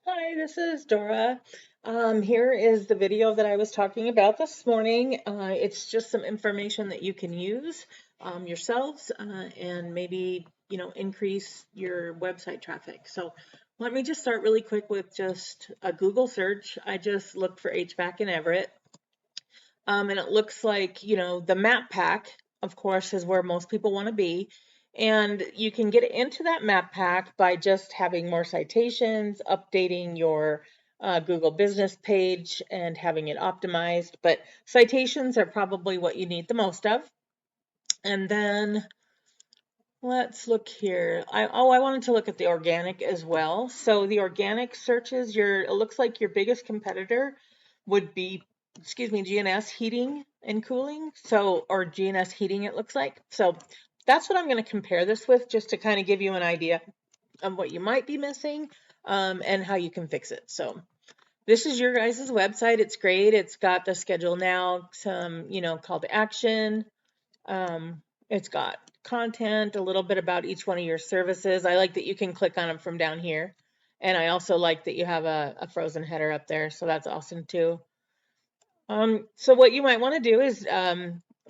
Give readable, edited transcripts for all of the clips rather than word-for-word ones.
Hi, this is Dora. Here is the video that I was talking about this morning. It's just some information that you can use yourselves and maybe, increase your website traffic. So let me just start really quick with just a Google search. I just looked for HVAC in Everett. And it looks like, the map pack, of course, is where most people want to be. And you can get into that map pack by just having more citations, updating your Google business page, and having it optimized. But citations are probably what you need the most of. And then let's look here. I wanted to look at the organic as well. So the organic searches, it looks like your biggest competitor would be, GNS heating and cooling. So, or GNS heating, it looks like. So that's what I'm going to compare this with, just to kind of give you an idea of what you might be missing and how you can fix it. So this is your guys' website. It's great. It's got the schedule now, some, call to action. It's got content, a little bit about each one of your services. I like that you can click on them from down here. And I also like that you have a frozen header up there. So that's awesome too. So what you might want to do is,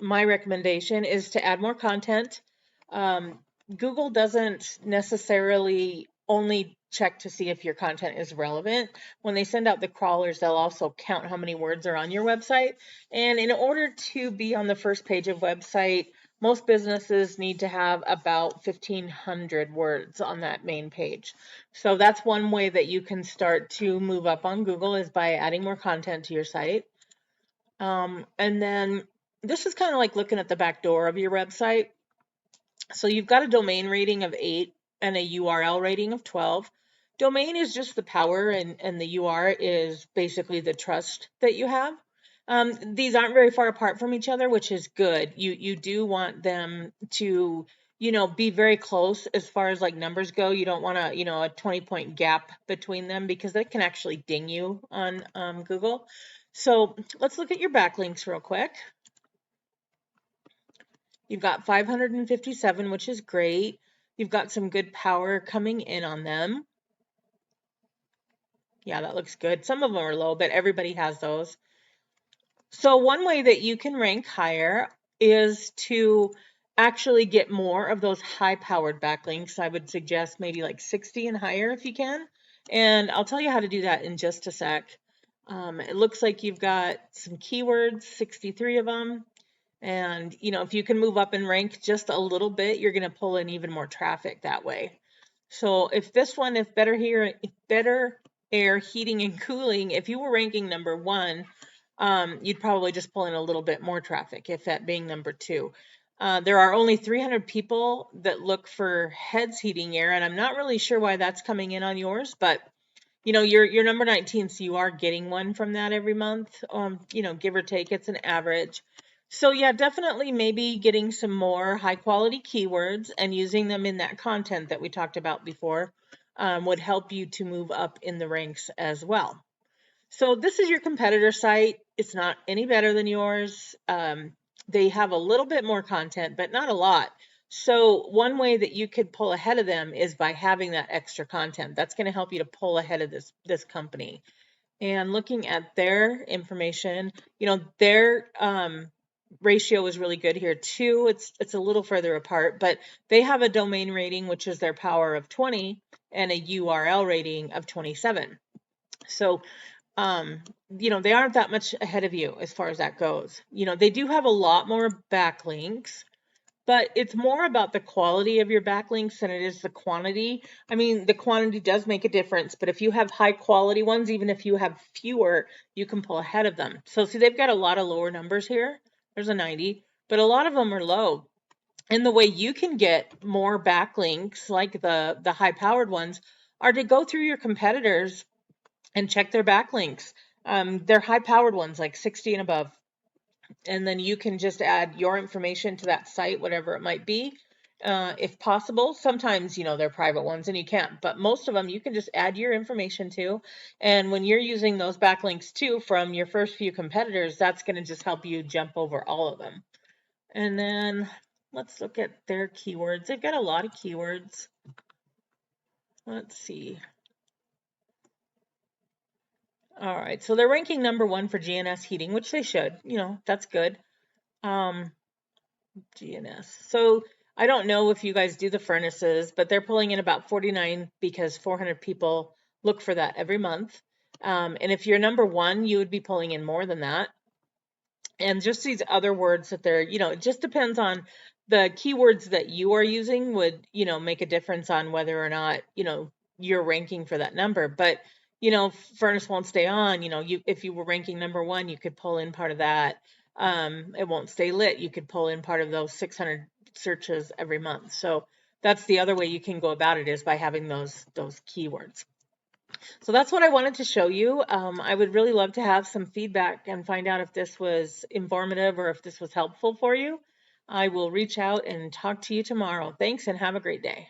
my recommendation is to add more content. Google doesn't necessarily only check to see if your content is relevant. When they send out the crawlers, they'll also count how many words are on your website. And in order to be on the first page of website, most businesses need to have about 1,500 words on that main page. So that's one way that you can start to move up on Google, is by adding more content to your site. And then this is kind of like looking at the back door of your website. So you've got a domain rating of 8 and a URL rating of 12. Domain is just the power, and the UR is basically the trust that you have. These aren't very far apart from each other, which is good. You do want them to, be very close as far as like numbers go. You don't want a 20-point gap between them, because that can actually ding you on Google. So let's look at your backlinks real quick. You've got 557, which is great. You've got some good power coming in on them. Yeah, that looks good. Some of them are low, but everybody has those. So one way that you can rank higher is to actually get more of those high-powered backlinks. I would suggest maybe like 60 and higher if you can. And I'll tell you how to do that in just a sec. It looks like you've got some keywords, 63 of them. And, if you can move up in rank just a little bit, you're going to pull in even more traffic that way. So if this one, if better air heating and cooling, if you were ranking number 1, you'd probably just pull in a little bit more traffic, if that being number 2. There are only 300 people that look for heads heating air, and I'm not really sure why that's coming in on yours, but you're number 19, so you are getting one from that every month. Give or take, it's an average. So yeah, definitely maybe getting some more high quality keywords and using them in that content that we talked about before would help you to move up in the ranks as well. So this is your competitor site. It's not any better than yours. They have a little bit more content, but not a lot. So one way that you could pull ahead of them is by having that extra content. That's going to help you to pull ahead of this company. And looking at their information, their ratio is really good here too. It's a little further apart, but they have a domain rating, which is their power of 20, and a URL rating of 27. So they aren't that much ahead of you as far as that goes. They do have a lot more backlinks, but it's more about the quality of your backlinks than it is the quantity. I mean, the quantity does make a difference, but if you have high quality ones, even if you have fewer, you can pull ahead of them. So see, they've got a lot of lower numbers here. There's a 90, but a lot of them are low. And the way you can get more backlinks, like the high powered ones, are to go through your competitors and check their backlinks. They're high powered ones, like 60 and above. And then you can just add your information to that site, whatever it might be, if possible. Sometimes, they're private ones and you can't, but most of them you can just add your information to. And when you're using those backlinks too from your first few competitors, that's going to just help you jump over all of them. And then let's look at their keywords. They've got a lot of keywords. Let's see. All right, so they're ranking number 1 for GNS heating, which they should. That's good. GNS. So I don't know if you guys do the furnaces, but they're pulling in about 49 because 400 people look for that every month. And if you're number 1, you would be pulling in more than that. And just these other words that they're, it just depends on the keywords that you are using would, make a difference on whether or not, you're ranking for that number. But, furnace won't stay on, if you were ranking number 1, you could pull in part of that. It won't stay lit. You could pull in part of those 600 searches every month. So that's the other way you can go about it, is by having those keywords. So that's what I wanted to show you. I would really love to have some feedback and find out if this was informative or if this was helpful for you. I will reach out and talk to you tomorrow. Thanks and have a great day.